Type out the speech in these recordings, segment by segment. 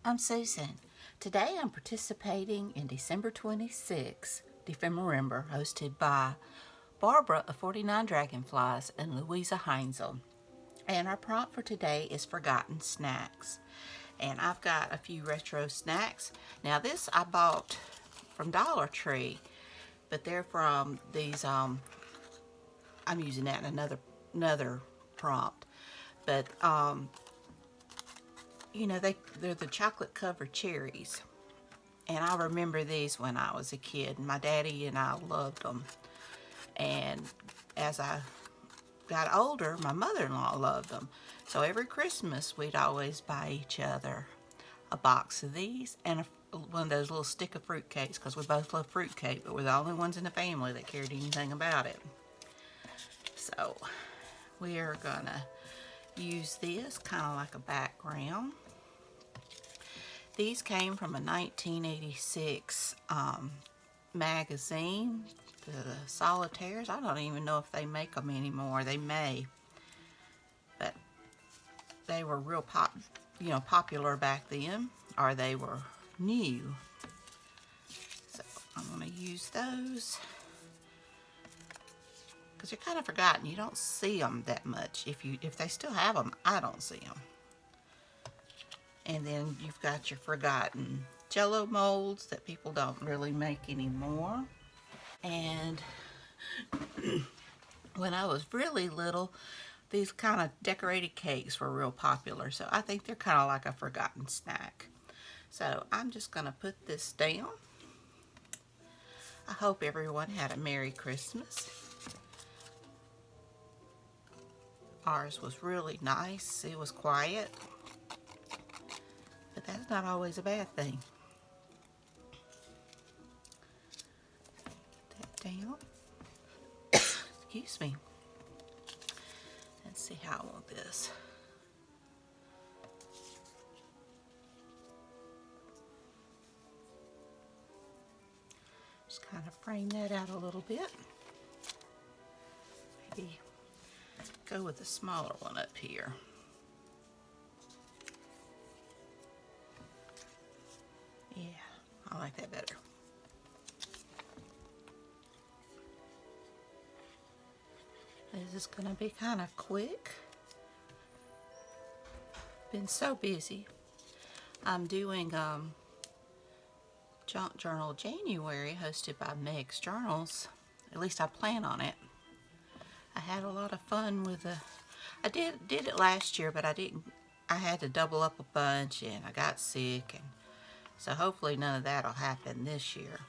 I'm Susan. Today I'm participating in December 26th, DEPHEMEREMBER, hosted by Barbara of 49 Dragonflies and Luise Heinzel. And our prompt for today is forgotten snacks. And I've got a few retro snacks. Now this I bought from Dollar Tree, but they're from these, I'm using that in another prompt. But you know, they're the chocolate covered cherries. And I remember these when I was a kid. My daddy and I loved them. And as I got older, my mother-in-law loved them. So every Christmas, we'd always buy each other a box of these and one of those little stick of fruitcakes, because we both love fruitcake, but we're the only ones in the family that cared anything about it. So we are gonna use this kind of like a background. These came from a 1986 magazine, the Solitaires. I don't even know if they make them anymore. They may, but they were real popular back then, or they were new. So I'm going to use those because they're kind of forgotten. You don't see them that much. If they still have them, I don't see them. And then you've got your forgotten Jello molds that people don't really make anymore. And when I was really little, these kind of decorated cakes were real popular. So I think they're kind of like a forgotten snack. So I'm just going to put this down. I hope everyone had a Merry Christmas. Ours was really nice. It was quiet. But that's not always a bad thing. Put that down. Excuse me. Let's see how I want this. Just kind of frame that out a little bit. Maybe go with the smaller one up here. Yeah, I like that better. This is going to be kind of quick. Been so busy. I'm doing Junk Journal January, hosted by Meg's Journals. At least I plan on it. I had a lot of fun with I did it last year, but I didn't. I had to double up a bunch, and I got sick, and so hopefully none of that'll happen this year.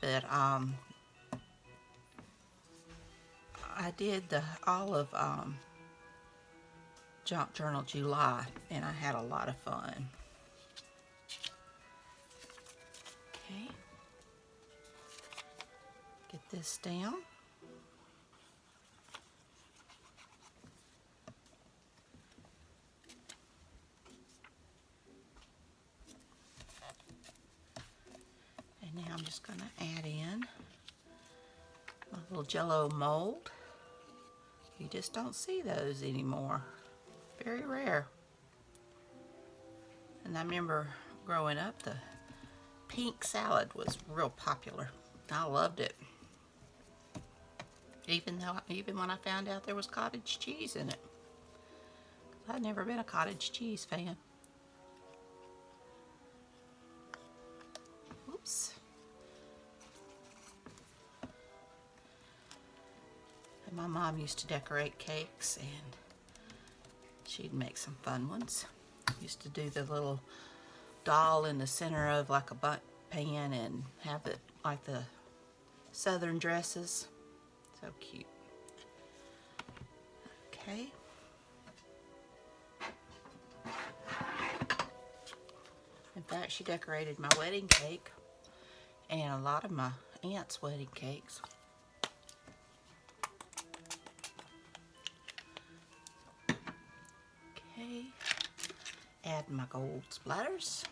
But I did all of Junk Journal July, and I had a lot of fun. Okay, get this down. And now I'm just going to add in my little Jello mold. You just don't see those anymore. Very rare. And I remember growing up, the pink salad was real popular. I loved it. Even when I found out there was cottage cheese in it. I'd never been a cottage cheese fan. Oops. And my mom used to decorate cakes, and she'd make some fun ones. Used to do the little doll in the center of like a butt pan and have it like the southern dresses. So cute. Okay. In fact, she decorated my wedding cake and a lot of my aunt's wedding cakes. Okay. Add my gold splatters.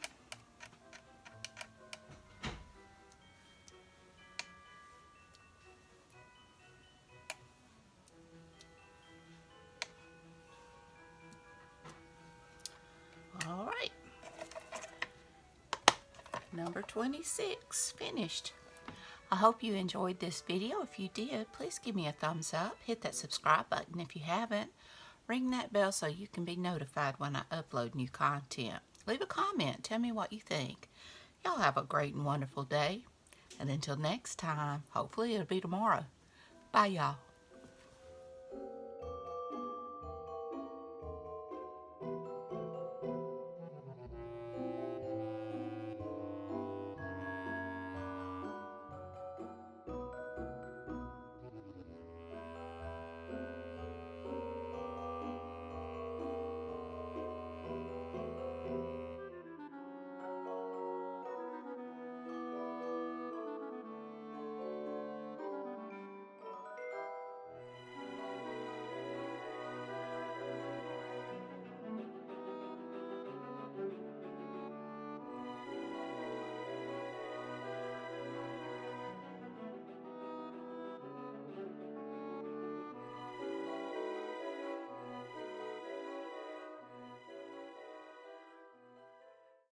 All right. number 26 finished. I hope you enjoyed this video. If you did, please give me a thumbs up. Hit that subscribe button if you haven't. Ring that bell so you can be notified when I upload new content. Leave a comment. Tell me what you think. Y'all have a great and wonderful day. And until next time, hopefully it'll be tomorrow. Bye, y'all.